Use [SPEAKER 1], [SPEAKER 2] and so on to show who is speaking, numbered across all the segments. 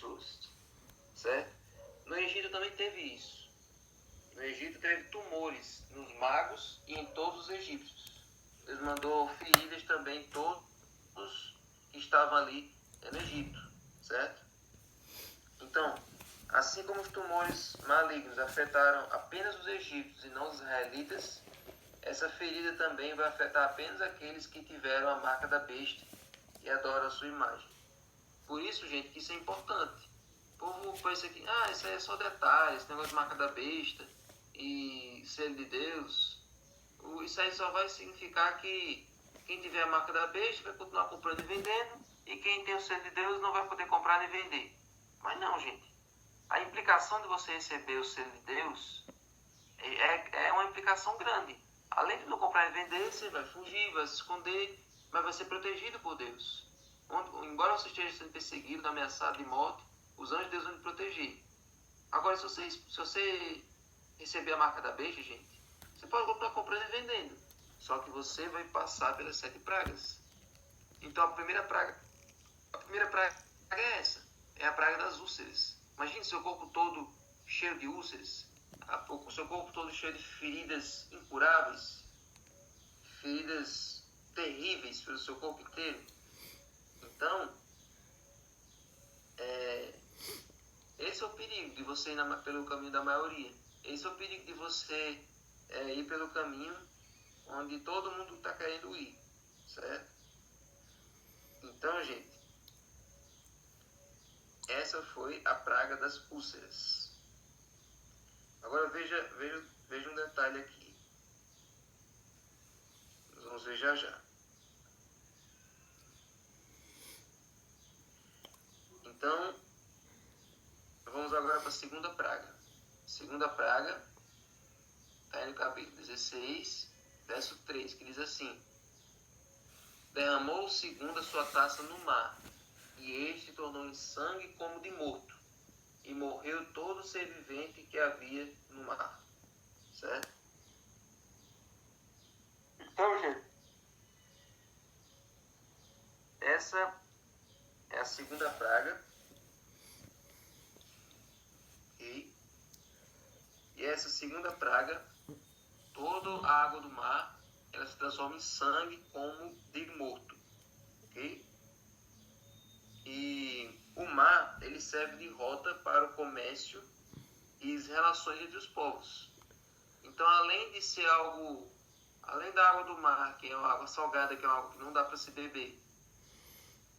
[SPEAKER 1] pessoas, certo? No Egito também teve isso. No Egito teve tumores nos magos e em todos os egípcios. Deus mandou feridas também em todos que estavam ali no Egito, certo? Então, assim como os tumores malignos afetaram apenas os egípcios e não os israelitas, essa ferida também vai afetar apenas aqueles que tiveram a marca da besta e adoram a sua imagem. Por isso, gente, que isso é importante. O povo pensa que, isso aí é só detalhe, esse negócio de marca da besta e selo de Deus. Isso aí só vai significar que quem tiver a marca da besta vai continuar comprando e vendendo, e quem tem o selo de Deus não vai poder comprar nem vender. Mas não, gente. A implicação de você receber o selo de Deus é uma implicação grande. Além de não comprar e vender, você vai fugir, vai se esconder, mas vai ser protegido por Deus. Embora você esteja sendo perseguido, ameaçado de morte, os anjos de Deus vão te proteger. Agora, se você receber a marca da besta, gente, você pode continuar comprando e vendendo. Só que você vai passar pelas 7 pragas. Então, a primeira praga é essa. É a praga das úlceras. Imagine seu corpo todo cheio de úlceras. O seu corpo todo cheio de feridas incuráveis. Feridas terríveis pelo seu corpo inteiro. Então, esse é o perigo de você ir pelo caminho da maioria. Esse é o perigo de você ir pelo caminho onde todo mundo está querendo ir, certo? Então, gente, essa foi a praga das úlceras. Agora veja um detalhe aqui. Nós vamos ver já já. Então, vamos agora para a segunda praga. Segunda praga está no capítulo 16, verso 3, que diz assim: derramou o segundo a sua taça no mar, e este tornou em sangue como de morto, e morreu todo ser vivente que havia no mar. Certo? Então, gente, essa é a segunda praga. Okay? E essa segunda praga, toda a água do mar, ela se transforma em sangue como de morto. Ok? E o mar, ele serve de rota para o comércio e as relações entre os povos. Então, além de ser além da água do mar, que é uma água salgada, que é uma água que não dá para se beber,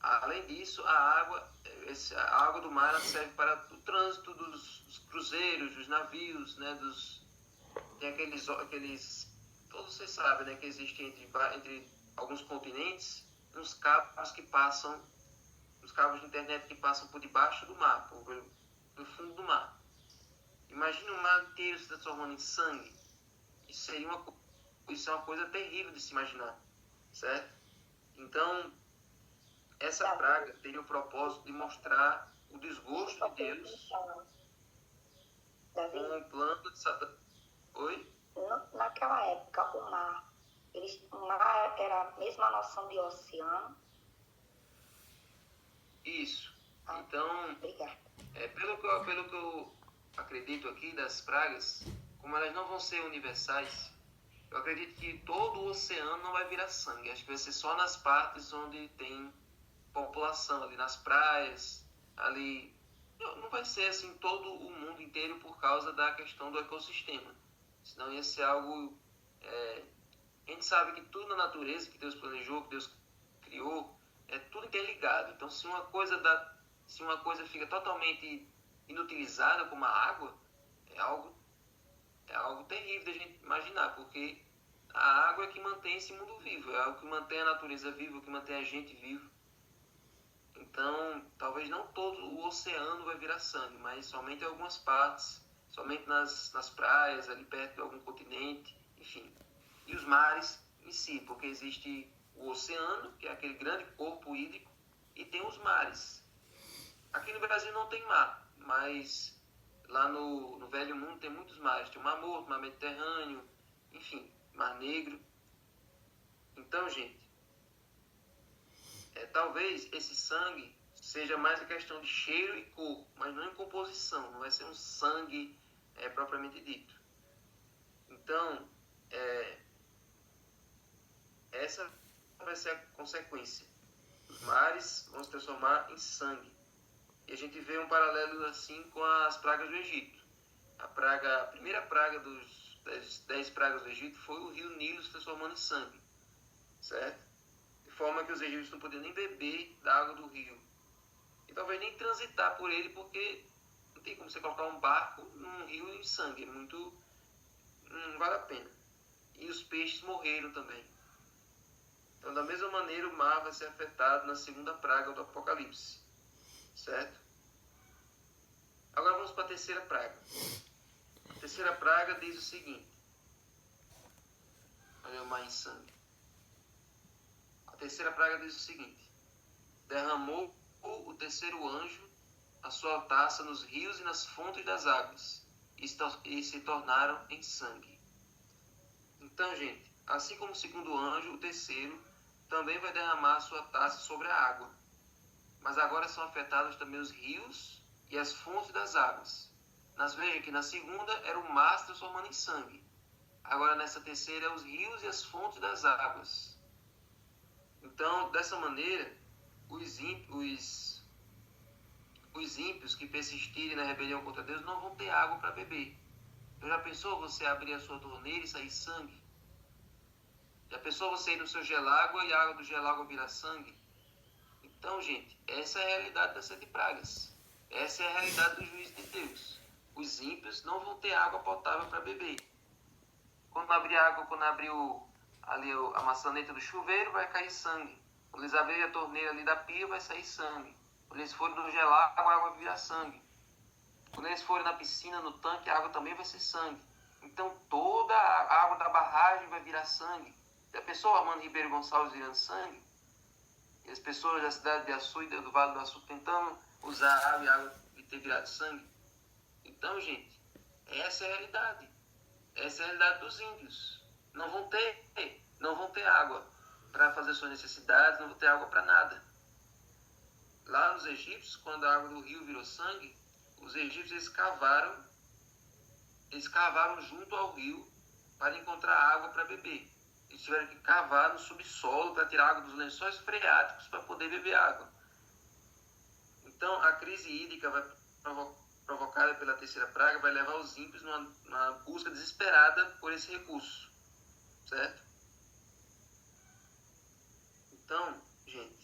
[SPEAKER 1] além disso, a água do mar ela serve para o trânsito dos cruzeiros, dos navios, né, tem aqueles, todos vocês sabem, né, que existem entre alguns continentes, uns cabos de internet que passam por debaixo do mar, pelo fundo do mar. Imagina o mar inteiro se transformando em sangue. Isso é uma coisa terrível de se imaginar, certo? Então, essa praga tem o propósito de mostrar o desgosto de Deus com o plano de Satanás. Oi?
[SPEAKER 2] Naquela época, o mar era a mesma noção de oceano.
[SPEAKER 1] Isso. Então, pelo que eu acredito aqui das pragas, como elas não vão ser universais, eu acredito que todo o oceano não vai virar sangue. Acho que vai ser só nas partes onde tem população, ali nas praias, ali. Não vai ser assim todo o mundo inteiro por causa da questão do ecossistema. Senão ia ser algo... A gente sabe que tudo na natureza que Deus planejou, que Deus criou, é tudo interligado. Então, se uma coisa fica totalmente inutilizada, como a água, é algo terrível de a gente imaginar, porque a água é que mantém esse mundo vivo, é o que mantém a natureza viva, o que mantém a gente vivo. Então, talvez não todo o oceano vai virar sangue, mas somente algumas partes, somente nas praias, ali perto de algum continente, enfim. E os mares em si, porque existe o oceano, que é aquele grande corpo hídrico, e tem os mares. Aqui no Brasil não tem mar, mas lá no Velho Mundo tem muitos mares. Tem o Mar Morto, o Mar Mediterrâneo, enfim, Mar Negro. Então, gente, talvez esse sangue seja mais a questão de cheiro e cor, mas não em composição, não vai ser um sangue propriamente dito. Então, essa vai ser a consequência. Os mares vão se transformar em sangue. E a gente vê um paralelo assim com as pragas do Egito. A primeira praga das 10 pragas do Egito foi o rio Nilo se transformando em sangue, certo? De forma que os egípcios não podiam nem beber da água do rio. E talvez nem transitar por ele, porque não tem como você colocar um barco num rio em sangue. Não vale a pena. E os peixes morreram também. Então, da mesma maneira, o mar vai ser afetado na segunda praga do Apocalipse, certo? Agora vamos para a terceira praga. A terceira praga diz o seguinte. Olha o mar em sangue. A terceira praga diz o seguinte. Derramou o terceiro anjo a sua taça nos rios e nas fontes das águas, e se tornaram em sangue. Então, gente, assim como o segundo anjo, o terceiro também vai derramar a sua taça sobre a água. Mas agora são afetados também os rios e as fontes das águas. Veja que na segunda era o mar se transformando em sangue. Agora nessa terceira é os rios e as fontes das águas. Então, dessa maneira, os ímpios que persistirem na rebelião contra Deus não vão ter água para beber. Já pensou você abrir a sua torneira e sair sangue? Já pensou você ir no seu gelágua e a água do gelágua virar sangue? Então, gente, essa é a realidade das 7 pragas. Essa é a realidade do juízo de Deus. Os ímpios não vão ter água potável para beber. Quando abrir ali a maçaneta do chuveiro, vai cair sangue. Quando eles abrirem a torneira ali da pia, vai sair sangue. Quando eles forem no gelágua, a água vai virar sangue. Quando eles forem na piscina, no tanque, a água também vai ser sangue. Então, toda a água da barragem vai virar sangue. A pessoa Armando Ribeiro Gonçalves virando sangue, e as pessoas da cidade de Açu e do Vale do Açu tentando usar a água e ter virado sangue. Então, gente, essa é a realidade. Essa é a realidade dos ímpios. Não vão ter água para fazer suas necessidades, não vão ter água para nada. Lá nos egípcios, quando a água do rio virou sangue, os egípcios eles cavaram junto ao rio para encontrar água para beber. Eles tiveram que cavar no subsolo para tirar água dos lençóis freáticos para poder beber água. Então, a crise hídrica provocada pela terceira praga vai levar os ímpios numa busca desesperada por esse recurso, certo? Então, gente,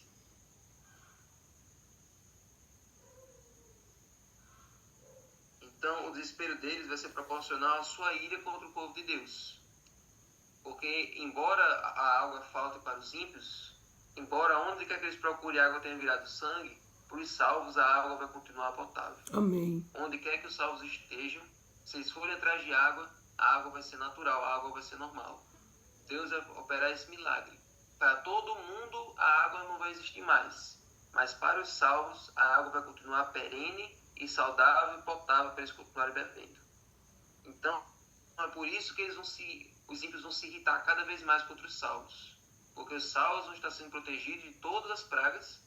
[SPEAKER 1] o desespero deles vai ser proporcional à sua ira contra o povo de Deus. Porque, embora a água falte para os ímpios, embora onde quer que eles procurem água tenha virado sangue, para os salvos a água vai continuar potável.
[SPEAKER 3] Amém.
[SPEAKER 1] Onde quer que os salvos estejam, se eles forem atrás de água, a água vai ser natural, a água vai ser normal. Deus vai operar esse milagre. Para todo mundo a água não vai existir mais, mas para os salvos a água vai continuar perene e saudável e potável para eles continuarem bebendo. Então, é por isso que os ímpios vão se irritar cada vez mais contra os salvos. Porque os salvos vão estar sendo protegidos de todas as pragas,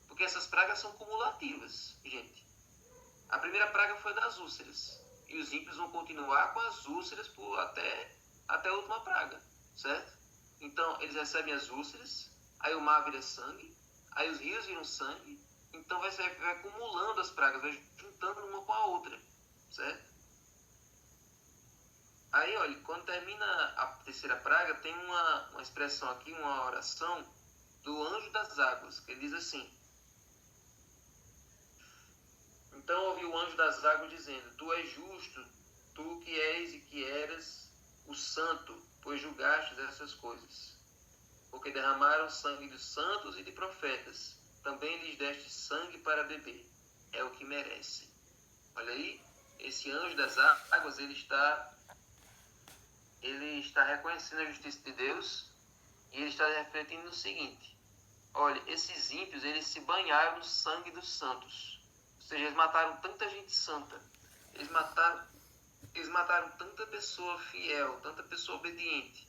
[SPEAKER 1] porque essas pragas são cumulativas, gente. A primeira praga foi das úlceras, e os ímpios vão continuar com as úlceras até a última praga, certo? Então, eles recebem as úlceras, aí o mar vira sangue, aí os rios viram sangue, então vai acumulando as pragas, vai juntando uma com a outra, certo? Aí, olha, quando termina a terceira praga, tem uma expressão aqui, uma oração do anjo das águas, que ele diz assim: então ouvi o anjo das águas dizendo: tu és justo, tu que és e que eras o santo, pois julgastes essas coisas. Porque derramaram sangue dos santos e de profetas, também lhes deste sangue para beber. É o que merecem. Olha aí, esse anjo das águas, ele está reconhecendo a justiça de Deus e ele está refletindo no seguinte: olha, esses ímpios, eles se banharam no sangue dos santos. Ou seja, eles mataram tanta gente santa, eles mataram tanta pessoa fiel, tanta pessoa obediente,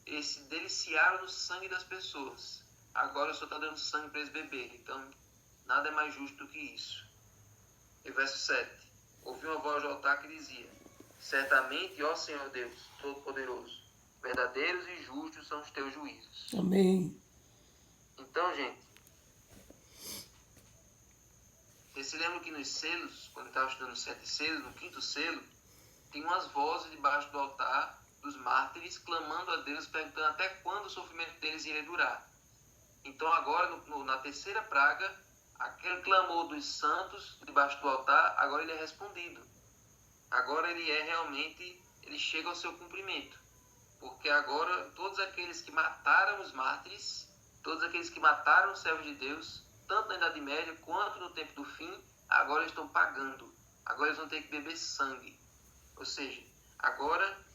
[SPEAKER 1] eles se deliciaram no sangue das pessoas. Agora o Senhor está dando sangue para eles beberem. Então, Nada é mais justo do que isso. E verso 7. Ouvi uma voz do altar que dizia: certamente, ó Senhor Deus Todo-Poderoso, verdadeiros e justos são os teus juízos.
[SPEAKER 3] Amém.
[SPEAKER 1] Então, gente, vocês se lembram que nos selos, quando eu estava estudando os 7 selos, no 5º selo, tem umas vozes debaixo do altar dos mártires clamando a Deus, perguntando até quando o sofrimento deles iria durar. Então agora, na terceira praga, aquele clamor dos santos debaixo do altar, agora ele é respondido. Agora ele chega ao seu cumprimento. Porque agora todos aqueles que mataram os mártires, todos aqueles que mataram os servos de Deus, tanto na Idade Média quanto no tempo do fim, agora estão pagando. Agora eles vão ter que beber sangue. Ou seja, agora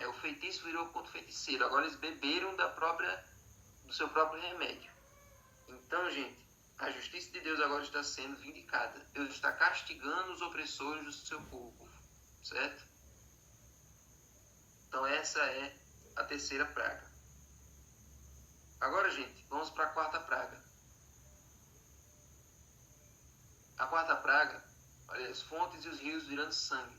[SPEAKER 1] o feitiço virou contra o feiticeiro. Agora eles beberam do seu próprio remédio. Então, gente, a justiça de Deus agora está sendo vindicada. Deus está castigando os opressores do seu povo. Certo? Então essa é a terceira praga. Agora, gente, vamos para a quarta praga. A quarta praga, olha, as fontes e os rios virando sangue.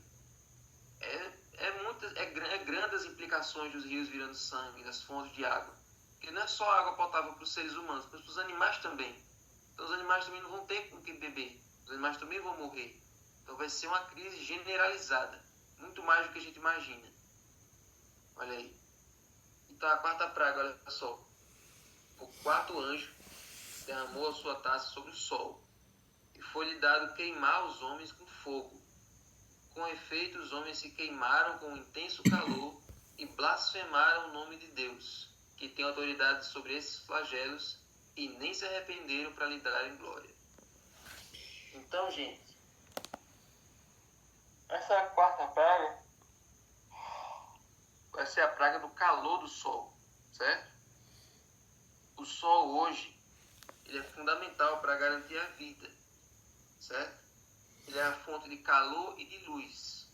[SPEAKER 1] É grande as implicações dos rios virando sangue, das fontes de água. Porque não é só água potável para os seres humanos, mas para os animais também. Então os animais também não vão ter com o que beber. Os animais também vão morrer. Então vai ser uma crise generalizada. Muito mais do que a gente imagina. Olha aí. Então a quarta praga, olha só. O quarto anjo derramou a sua taça sobre o sol. E foi-lhe dado queimar os homens com fogo. Com efeito, os homens se queimaram com um intenso calor e blasfemaram o nome de Deus, que tem autoridade sobre esses flagelos, e nem se arrependeram para lhe darem glória. Então, gente, essa quarta praga vai ser a praga do calor do sol, certo? O sol hoje, ele é fundamental para garantir a vida, certo? Ele é a fonte de calor e de luz.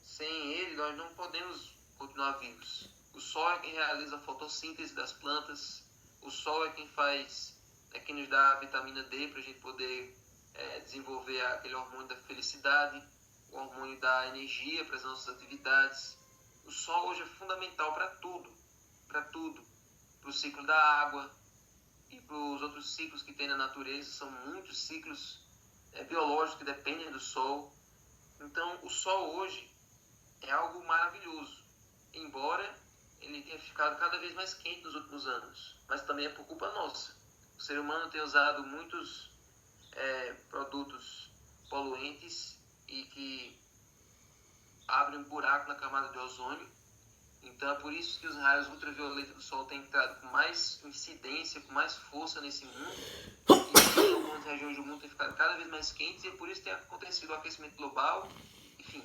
[SPEAKER 1] Sem ele, nós não podemos continuar vivos. O sol é quem realiza a fotossíntese das plantas. O sol é quem nos dá a vitamina D para a gente poder desenvolver aquele hormônio da felicidade, o hormônio da energia para as nossas atividades. O sol hoje é fundamental para tudo. Para o ciclo da água e para os outros ciclos que tem na natureza. São muitos ciclos biológicos que dependem do sol. Então, o sol hoje é algo maravilhoso, embora ele tenha ficado cada vez mais quente nos últimos anos, mas também é por culpa nossa. O ser humano tem usado muitos produtos poluentes e que abrem um buraco na camada de ozônio. Então é por isso que os raios ultravioletas do sol têm entrado com mais incidência, com mais força nesse mundo, e algumas regiões do mundo têm ficado cada vez mais quentes, e é por isso que tem acontecido o aquecimento global, enfim.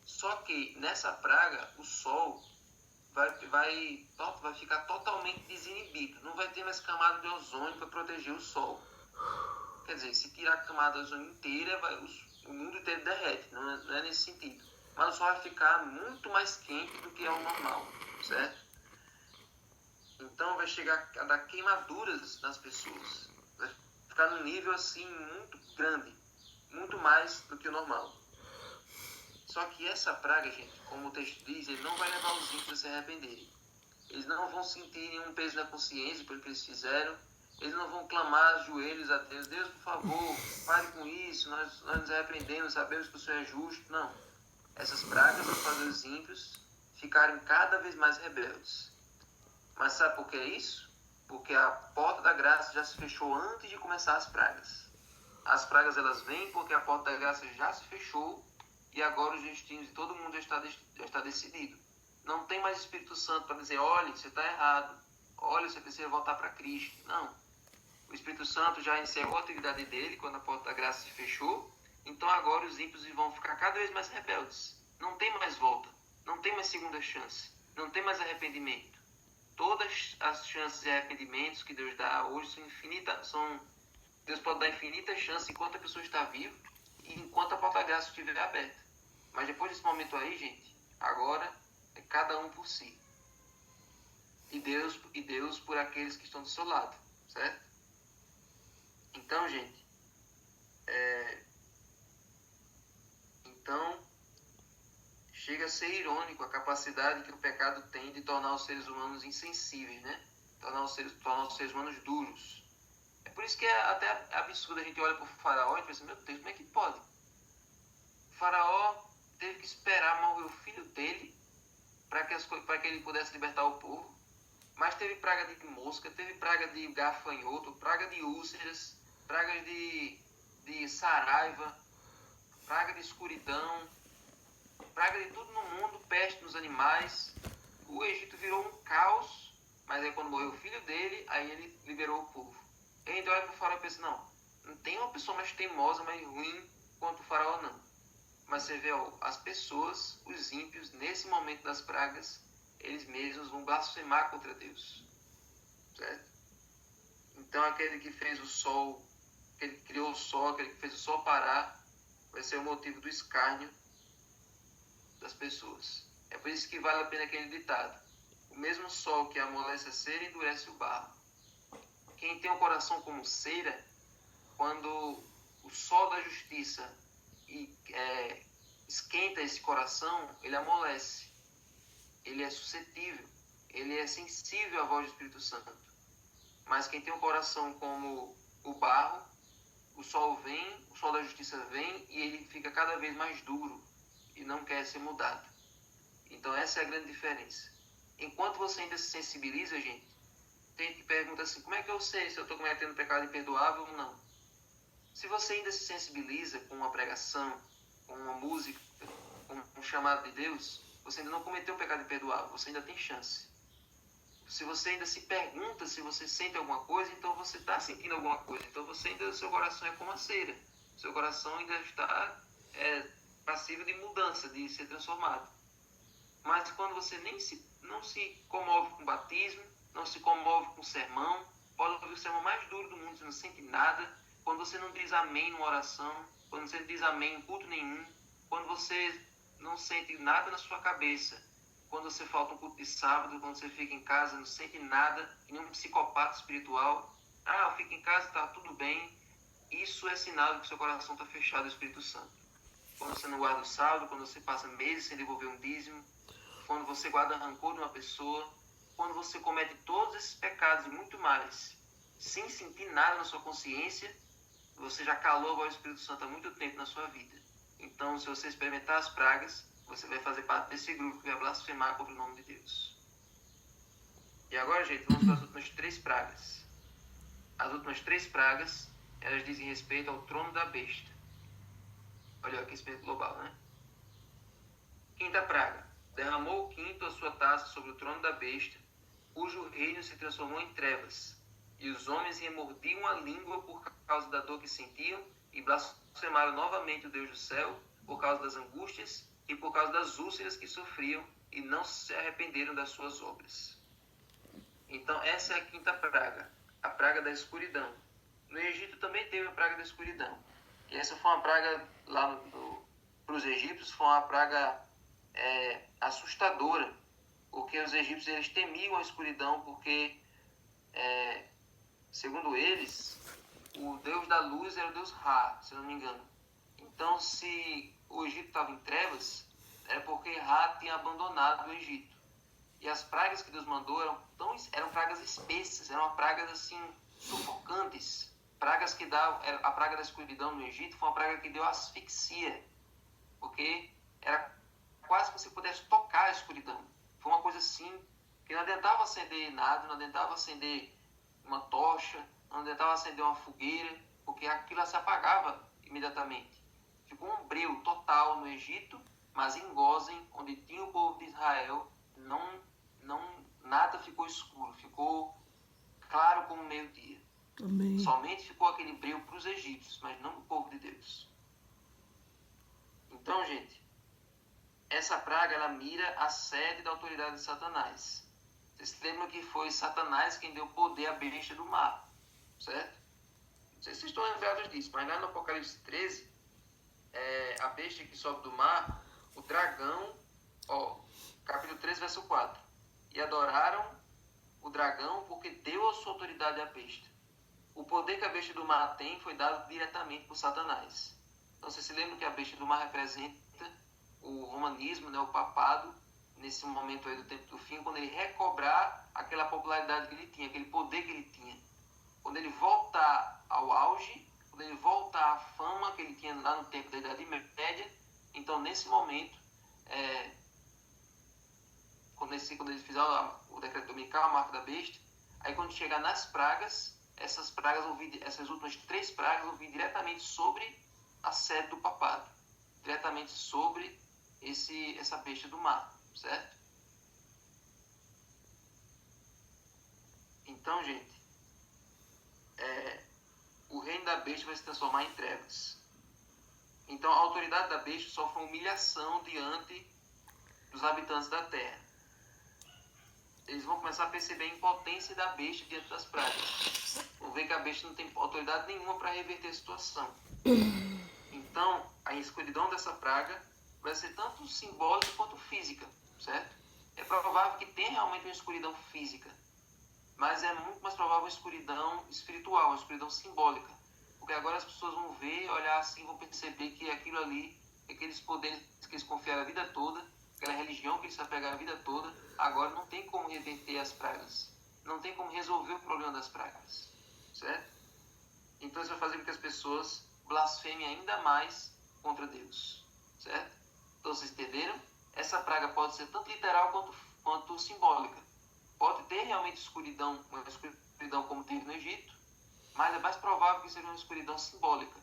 [SPEAKER 1] Só que nessa praga, o sol vai ficar totalmente desinibido. Não vai ter mais camada de ozônio para proteger o sol. Quer dizer, se tirar a camada de ozônio inteira, o mundo inteiro derrete. Não é nesse sentido. Mas o sol vai ficar muito mais quente do que é o normal, certo? Então vai chegar a dar queimaduras nas pessoas. Vai ficar num nível assim muito grande. Muito mais do que o normal. Só que essa praga, gente, como o texto diz, ele não vai levar os ímpios a se arrependerem. Eles não vão sentir nenhum peso na consciência pelo que eles fizeram. Eles não vão clamar aos joelhos a Deus: Deus, por favor, pare com isso, nós nos arrependemos, sabemos que o Senhor é justo. Não. Essas pragas vão fazer os ímpios ficarem cada vez mais rebeldes. Mas sabe por que é isso? Porque a porta da graça já se fechou antes de começar as pragas. As pragas, elas vêm porque a porta da graça já se fechou. E agora os destinos de todo mundo já está decidido. Não tem mais Espírito Santo para dizer: olha, você está errado. Olha, você precisa voltar para Cristo. Não. O Espírito Santo já encerrou a atividade dele quando a porta da graça se fechou. Então agora os ímpios vão ficar cada vez mais rebeldes. Não tem mais volta. Não tem mais segunda chance. Não tem mais arrependimento. Todas as chances de arrependimentos que Deus dá hoje são infinitas. Deus pode dar infinitas chances enquanto a pessoa está viva e enquanto a porta da graça estiver aberta. Mas depois desse momento aí, gente, agora é cada um por si. E Deus por aqueles que estão do seu lado, certo? Então, gente, então chega a ser irônico a capacidade que o pecado tem de tornar os seres humanos insensíveis, né? Tornar os seres humanos duros. É por isso que é até absurdo a gente olha para o faraó e pensa, meu Deus, como é que pode? O faraó teve que esperar morrer o filho dele para que ele pudesse libertar o povo. Mas teve praga de mosca, teve praga de gafanhoto, praga de úlceras, pragas de saraiva, praga de escuridão, praga de tudo no mundo, peste nos animais. O Egito virou um caos, mas aí quando morreu o filho dele, aí ele liberou o povo. E a gente olha para o faraó e pensa, não tem uma pessoa mais teimosa, mais ruim quanto o faraó, não. Mas você vê, as pessoas, os ímpios, nesse momento das pragas, eles mesmos vão blasfemar contra Deus. Certo? Então aquele que fez o sol, aquele que criou o sol, aquele que fez o sol parar, vai ser o motivo do escárnio das pessoas. É por isso que vale a pena aquele ditado. O mesmo sol que amolece a cera endurece o barro. Quem tem o coração como cera, quando o sol da justiça esquenta esse coração, ele amolece. Ele é suscetível. Ele é sensível à voz do Espírito Santo. Mas quem tem o coração como o barro, o sol da justiça vem e ele fica cada vez mais duro e não quer ser mudado. Então essa é a grande diferença. Enquanto você ainda se sensibiliza, gente, tem que perguntar assim, como é que eu sei se eu estou cometendo pecado imperdoável ou não? Se você ainda se sensibiliza com uma pregação, com uma música, com um chamado de Deus, você ainda não cometeu um pecado imperdoável, você ainda tem chance. Se você ainda se pergunta se você sente alguma coisa, então você está sentindo alguma coisa. Então seu coração é como a cera. Seu coração ainda está passível de mudança, de ser transformado. Mas quando você não se comove com batismo, não se comove com sermão, pode ouvir o sermão mais duro do mundo, você não sente nada. Quando você não diz amém numa oração, quando você não diz amém em culto nenhum, quando você não sente nada na sua cabeça, quando você falta um culto de sábado, quando você fica em casa, não sente nada, e nem um psicopata espiritual, eu fico em casa, está tudo bem, isso é sinal de que seu coração está fechado ao Espírito Santo. Quando você não guarda o saldo, quando você passa meses sem devolver um dízimo, quando você guarda rancor de uma pessoa, quando você comete todos esses pecados e muito mais, sem sentir nada na sua consciência, você já calou a voz do Espírito Santo há muito tempo na sua vida. Então, se você experimentar as pragas, você vai fazer parte desse grupo que vai blasfemar contra o nome de Deus. E agora, gente, vamos para as últimas 3 pragas. As últimas 3 pragas, elas dizem respeito ao trono da besta. Olha o aquecimento global, né? Quinta praga. Derramou o quinto a sua taça sobre o trono da besta, cujo reino se transformou em trevas, e os homens remordiam a língua por causa da dor que sentiam, e blasfemaram novamente o Deus do céu, por causa das angústias e por causa das úlceras que sofriam, e não se arrependeram das suas obras. Então essa é a quinta praga, a praga da escuridão. No Egito também teve a praga da escuridão. E essa foi uma praga lá para os egípcios, foi uma praga assustadora, porque os egípcios eles temiam a escuridão, porque segundo eles, o deus da luz era o deus Ra, se não me engano. Então, se o Egito estava em trevas, era porque Ra tinha abandonado o Egito. E as pragas que Deus mandou eram pragas espessas, eram pragas assim, sufocantes. Pragas que a praga da escuridão no Egito foi uma praga que deu asfixia, porque era quase que você pudesse tocar a escuridão. Foi uma coisa assim, que não adiantava acender nada, não adiantava acender uma tocha, não adiantava acender uma fogueira, porque aquilo se apagava imediatamente. Ficou um breu total no Egito, mas em Gósen, onde tinha o povo de Israel, nada ficou escuro, ficou claro como meio-dia.
[SPEAKER 3] Amém.
[SPEAKER 1] Somente ficou aquele breu para os egípcios, mas não para o povo de Deus. Então, gente, essa praga ela mira a sede da autoridade de Satanás. Vocês se lembram que foi Satanás quem deu poder à besta do mar, certo? Não sei se vocês estão lembrados disso, mas lá no Apocalipse 13, a besta que sobe do mar, o dragão, capítulo 13, verso 4. E adoraram o dragão porque deu a sua autoridade à besta. o poder que a besta do mar tem foi dado diretamente por Satanás. Então, você se lembra que a besta do mar representa o romanismo, né, o papado, nesse momento aí do tempo do fim, quando ele recobrar aquela popularidade que ele tinha, aquele poder que ele tinha. Quando ele voltar ao auge, quando ele voltar à fama que ele tinha lá no tempo da Idade Média, então, nesse momento, quando ele fizer o decreto dominical, a marca da besta, aí quando chegar nas pragas, essas últimas 3 pragas vão vir diretamente sobre a sede do papado, diretamente sobre essa besta do mar, certo? Então, gente, o reino da besta vai se transformar em trevas. Então, a autoridade da besta sofre uma humilhação diante dos habitantes da terra. Eles vão começar a perceber a impotência da besta diante das pragas. Vão ver que a besta não tem autoridade nenhuma para reverter a situação. Então, a escuridão dessa praga vai ser tanto simbólica quanto física, certo? É provável que tenha realmente uma escuridão física, mas é muito mais provável uma escuridão espiritual, uma escuridão simbólica. Porque agora as pessoas vão ver, olhar assim, vão perceber que aquilo ali, aqueles poderes que eles confiaram a vida toda, aquela religião que eles se apegaram a vida toda, agora não tem como reverter as pragas. Não tem como resolver o problema das pragas, certo? Então isso vai fazer com que as pessoas blasfemem ainda mais contra Deus, certo? Então vocês entenderam? Essa praga pode ser tanto literal quanto simbólica. Pode ter realmente escuridão, uma escuridão como teve no Egito, mas é mais provável que seja uma escuridão simbólica.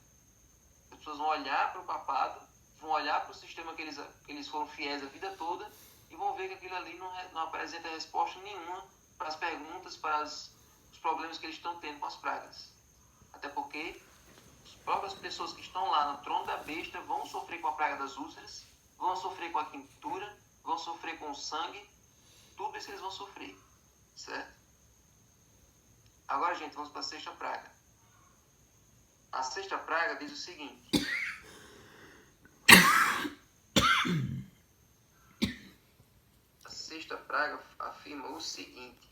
[SPEAKER 1] As pessoas vão olhar para o papado, vão olhar para o sistema que eles foram fiéis a vida toda e vão ver que aquilo ali não apresenta resposta nenhuma para as perguntas, para os problemas que eles estão tendo com as pragas. Até porque as próprias pessoas que estão lá no trono da besta vão sofrer com a praga das úlceras, vão sofrer com a quintura, vão sofrer com o sangue, tudo isso eles vão sofrer, certo? Agora, gente, vamos para a 6ª praga. A 6ª praga diz o seguinte: a 6ª praga afirma o seguinte,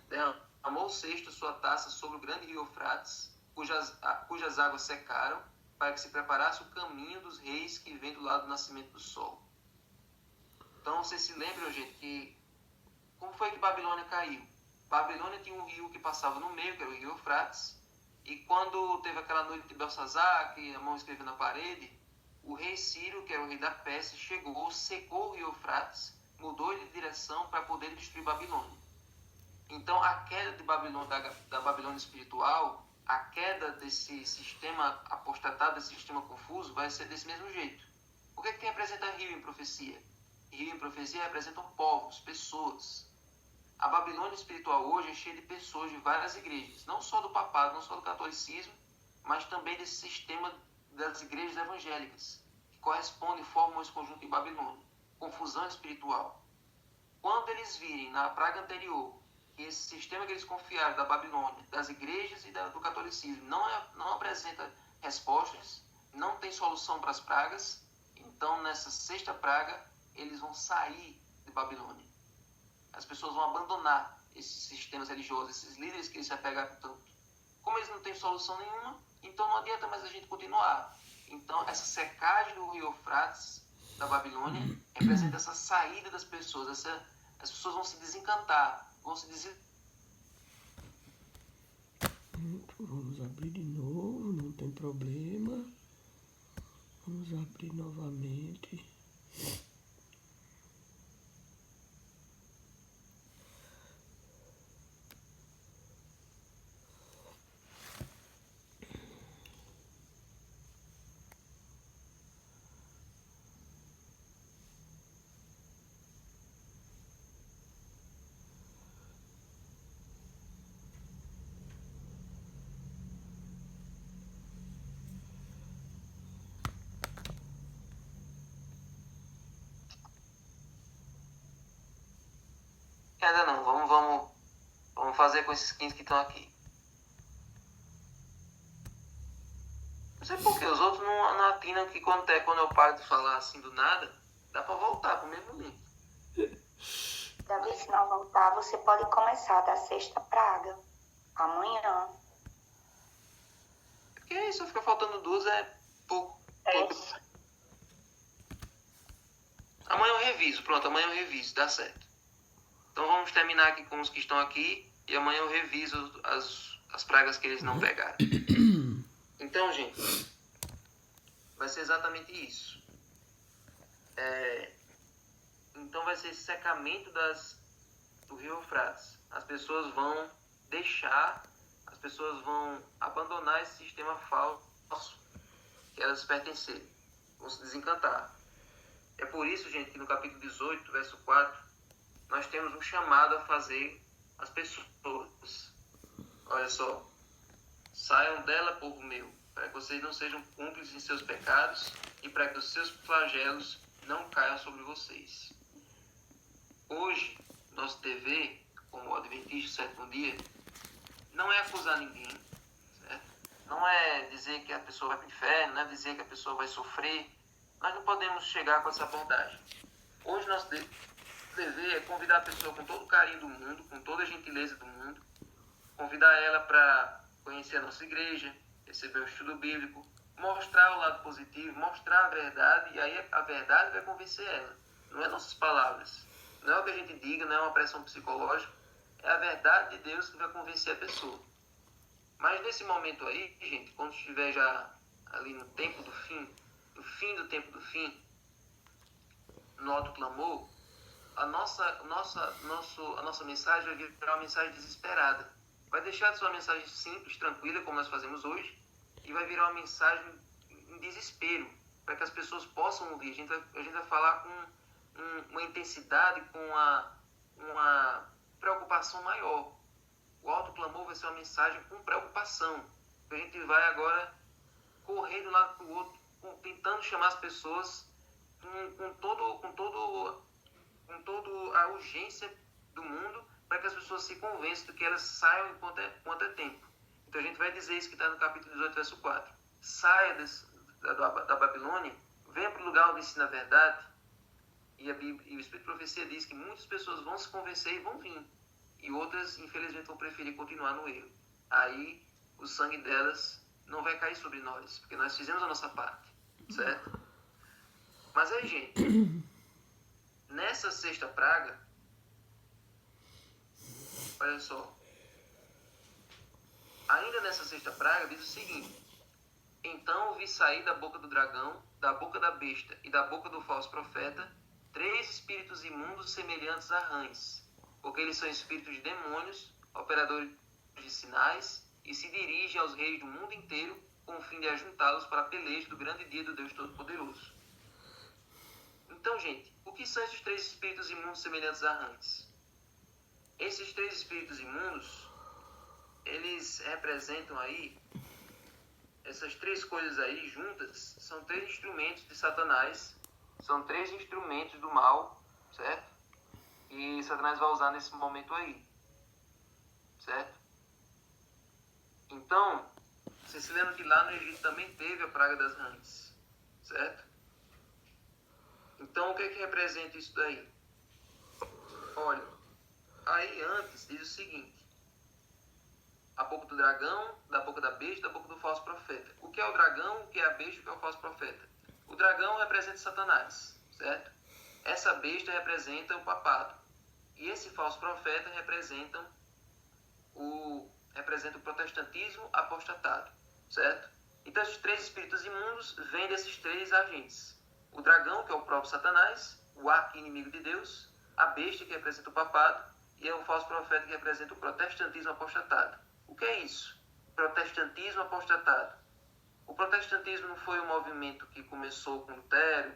[SPEAKER 1] derramou o cesto sua taça sobre o grande rio Eufrates, cujas águas secaram, para que se preparasse o caminho dos reis que vem do lado do nascimento do sol. Então, vocês se lembram, gente, que como foi que Babilônia caiu? Babilônia tinha um rio que passava no meio, que era o rio Eufrates, e quando teve aquela noite de Belsazar, que a mão escreveu na parede, o rei Ciro, que era o rei da Pérsia, chegou, secou o rio Eufrates, mudou ele de direção para poder destruir Babilônia. Então, a queda de Babilônia, da Babilônia espiritual, a queda desse sistema apostatado, desse sistema confuso, vai ser desse mesmo jeito. O que representa rio em profecia? Rio em profecia representam povos, pessoas. A Babilônia espiritual hoje é cheia de pessoas de várias igrejas, não só do papado, não só do catolicismo, mas também desse sistema das igrejas evangélicas, que correspondem e formam esse conjunto de Babilônia. Confusão espiritual. Quando eles virem na praga anterior que esse sistema que eles confiaram da Babilônia, das igrejas e do catolicismo não apresenta respostas, não tem solução para as pragas, então nessa 6ª praga eles vão sair de Babilônia. As pessoas vão abandonar esses sistemas religiosos, esses líderes que eles se apegaram tanto. Como eles não têm solução nenhuma, então não adianta mais a gente continuar. Então essa secagem do rio Eufrates da Babilônia representa essa saída das pessoas. As pessoas vão se desencantar, vão se
[SPEAKER 3] Vamos abrir de novo, não tem problema. Vamos abrir novamente.
[SPEAKER 1] Ainda não, vamos fazer com esses 15 que estão aqui. Não sei por que os outros não atinam que quando eu paro de falar assim do nada, dá pra voltar pro mesmo link.
[SPEAKER 2] Davi, se não voltar, você pode começar da 6ª praga. Amanhã.
[SPEAKER 1] Porque se ficar faltando 2 é pouco. Amanhã eu reviso, pronto, amanhã eu reviso, dá certo. Então vamos terminar aqui com os que estão aqui e amanhã eu reviso as pragas que eles não pegaram. Então, gente, vai ser exatamente isso. Então vai ser esse secamento do rio Eufrates. As pessoas vão abandonar esse sistema falso que elas pertencerem. Vão se desencantar. É por isso, gente, que no capítulo 18, verso 4, nós temos um chamado a fazer as pessoas. Olha só. Saiam dela, povo meu, para que vocês não sejam cúmplices em seus pecados e para que os seus flagelos não caiam sobre vocês. Hoje, nosso dever, como adventista do sétimo dia, não é acusar ninguém, certo? Não é dizer que a pessoa vai para o inferno, não é dizer que a pessoa vai sofrer. Nós não podemos chegar com essa abordagem. Hoje, nosso dever é convidar a pessoa com todo o carinho do mundo, com toda a gentileza do mundo, convidar ela para conhecer a nossa igreja, receber o estudo bíblico, mostrar o lado positivo, mostrar a verdade, e aí a verdade vai convencer ela. Não é nossas palavras, não é o que a gente diga, não é uma pressão psicológica, é a verdade de Deus que vai convencer a pessoa. Mas nesse momento aí, gente, quando estiver já ali no tempo do fim, no fim do tempo do fim, no alto clamor, a nossa mensagem vai virar uma mensagem desesperada. Vai deixar de ser uma mensagem simples, tranquila, como nós fazemos hoje, e vai virar uma mensagem em desespero, para que as pessoas possam ouvir. A gente vai falar com uma intensidade, com uma preocupação maior. O alto clamor vai ser uma mensagem com preocupação. A gente vai agora correr de um lado para o outro, tentando chamar as pessoas com toda a urgência do mundo, para que as pessoas se convençam de que elas saiam enquanto é tempo. Então a gente vai dizer isso que está no capítulo 18, verso 4. Saia da Babilônia, venha para o lugar onde ensina a verdade. E o Espírito de Profecia diz que muitas pessoas vão se convencer e vão vir. E outras, infelizmente, vão preferir continuar no erro. Aí o sangue delas não vai cair sobre nós, porque nós fizemos a nossa parte, certo? Mas aí, gente, nessa sexta praga, olha só, ainda nessa sexta praga diz o seguinte: então ouvi sair da boca do dragão, da boca da besta e da boca do falso profeta 3 espíritos imundos semelhantes a rãs, porque eles são espíritos de demônios, operadores de sinais, e se dirigem aos reis do mundo inteiro com o fim de ajuntá-los para a peleja do grande dia do Deus Todo-Poderoso. Então, gente, o que são esses 3 espíritos imundos semelhantes a rãs? Esses 3 espíritos imundos, eles representam aí, essas 3 coisas aí juntas, são 3 instrumentos de Satanás, são 3 instrumentos do mal, certo? E Satanás vai usar nesse momento aí, certo? Então, vocês se lembram que lá no Egito também teve a praga das rãs, certo? Então, o que é que representa isso daí? Olha, aí antes diz o seguinte: a boca do dragão, da boca da besta, da boca do falso profeta. O que é o dragão, o que é a besta, o que é o falso profeta? O dragão representa Satanás, certo? Essa besta representa o papado. E esse falso profeta representa o protestantismo apostatado, certo? Então, esses 3 espíritos imundos vêm desses 3 agentes. O dragão, que é o próprio Satanás, o arqui-inimigo de Deus, a besta, que representa o papado, e é o falso profeta, que representa o protestantismo apostatado. O que é isso? Protestantismo apostatado. O protestantismo não foi um movimento que começou com Lutero,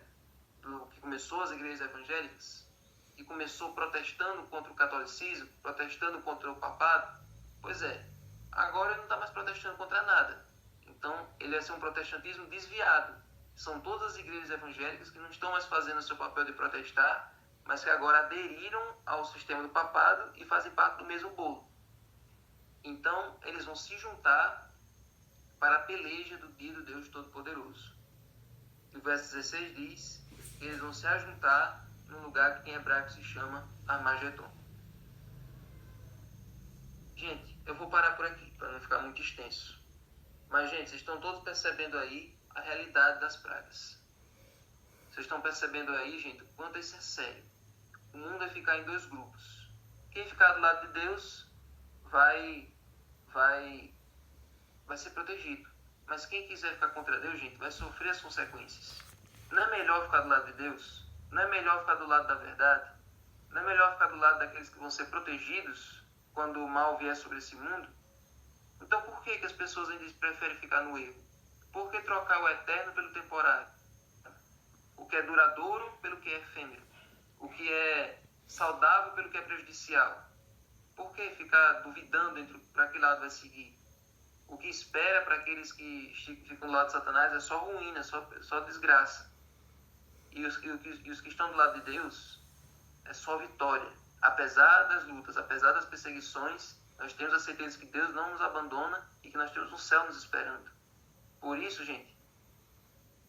[SPEAKER 1] que começou as igrejas evangélicas, que começou protestando contra o catolicismo, protestando contra o papado? Pois é, agora ele não está mais protestando contra nada. Então, ele vai ser um protestantismo desviado. São todas as igrejas evangélicas que não estão mais fazendo o seu papel de protestar, mas que agora aderiram ao sistema do papado e fazem parte do mesmo bolo. Então, eles vão se juntar para a peleja do dia do Deus Todo-Poderoso. E o verso 16 diz que eles vão se ajuntar num lugar que em hebraico se chama Armagedon. Gente, Eu vou parar por aqui, para não ficar muito extenso. Mas, gente, vocês estão todos percebendo aí a realidade das pragas. Vocês estão percebendo aí, gente, o quanto isso é sério. O mundo vai ficar em dois grupos. Quem ficar do lado de Deus vai ser protegido. Mas quem quiser ficar contra Deus, gente, vai sofrer as consequências. Não é melhor ficar do lado de Deus? Não é melhor ficar do lado da verdade? Não é melhor ficar do lado daqueles que vão ser protegidos quando o mal vier sobre esse mundo? Então por que as pessoas ainda preferem ficar no erro? Por que trocar o eterno pelo temporário? O que é duradouro pelo que é efêmero? O que é saudável pelo que é prejudicial? Por que ficar duvidando para que lado vai seguir? O que espera para aqueles que ficam do lado de Satanás é só ruína, é só desgraça. E os que estão do lado de Deus é só vitória. Apesar das lutas, apesar das perseguições, nós temos a certeza que Deus não nos abandona e que nós temos um céu nos esperando. Por isso, gente,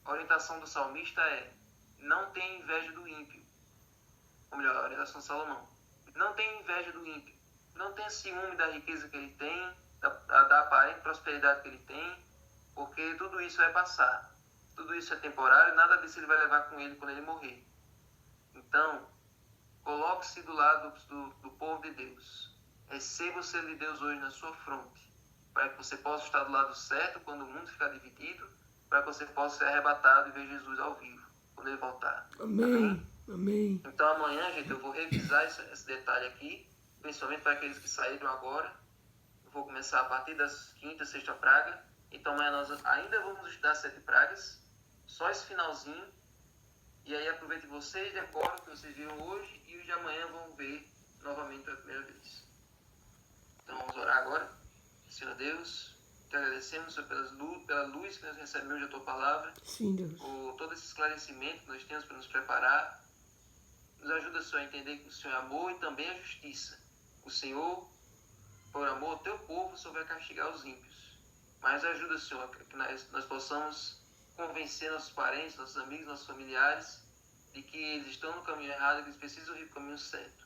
[SPEAKER 1] a orientação do salmista é: não tenha inveja do ímpio. Ou melhor, a orientação de Salomão: não tenha inveja do ímpio. Não tenha ciúme da riqueza que ele tem, da aparente prosperidade que ele tem, porque tudo isso vai passar. Tudo isso é temporário, nada disso ele vai levar com ele quando ele morrer. Então, coloque-se do lado do povo de Deus. Receba o selo de Deus hoje na sua fronte, para que você possa estar do lado certo quando o mundo ficar dividido, para que você possa ser arrebatado e ver Jesus ao vivo, quando ele voltar.
[SPEAKER 3] Amém. Amém.
[SPEAKER 1] Então amanhã, gente, eu vou revisar esse detalhe aqui, principalmente para aqueles que saíram agora. Eu vou começar a partir das quinta, sexta praga. Então amanhã nós ainda vamos estudar 7 pragas, só esse finalzinho. E aí aproveite vocês, decoram o que vocês viram hoje, e os de amanhã vão ver novamente pela primeira vez. Então vamos orar agora. Senhor Deus, te agradecemos pela luz que nós recebemos da tua palavra.
[SPEAKER 3] Sim, Deus.
[SPEAKER 1] Por todo esse esclarecimento que nós temos para nos preparar. Nos ajuda, Senhor, a entender que o Senhor é amor e também a justiça. O Senhor, por amor ao teu povo, só vai castigar os ímpios. Mas ajuda, Senhor, que nós possamos convencer nossos parentes, nossos amigos, nossos familiares, de que eles estão no caminho errado e que eles precisam ir para o caminho certo.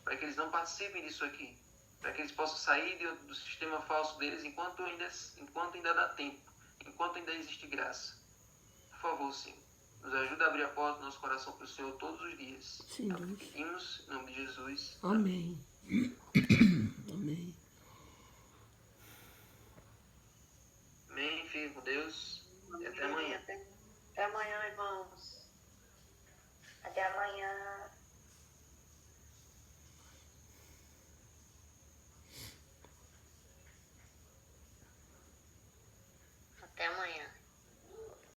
[SPEAKER 1] Para que eles não participem disso aqui. Para que eles possam sair do sistema falso deles enquanto ainda dá tempo. Enquanto ainda existe graça. Por favor, Senhor, nos ajuda a abrir a porta do nosso coração para o Senhor todos os dias.
[SPEAKER 3] Sim, Deus.
[SPEAKER 1] Pedimos em nome de Jesus.
[SPEAKER 3] Amém. Amém.
[SPEAKER 1] Amém. Fique com Deus. E até amanhã.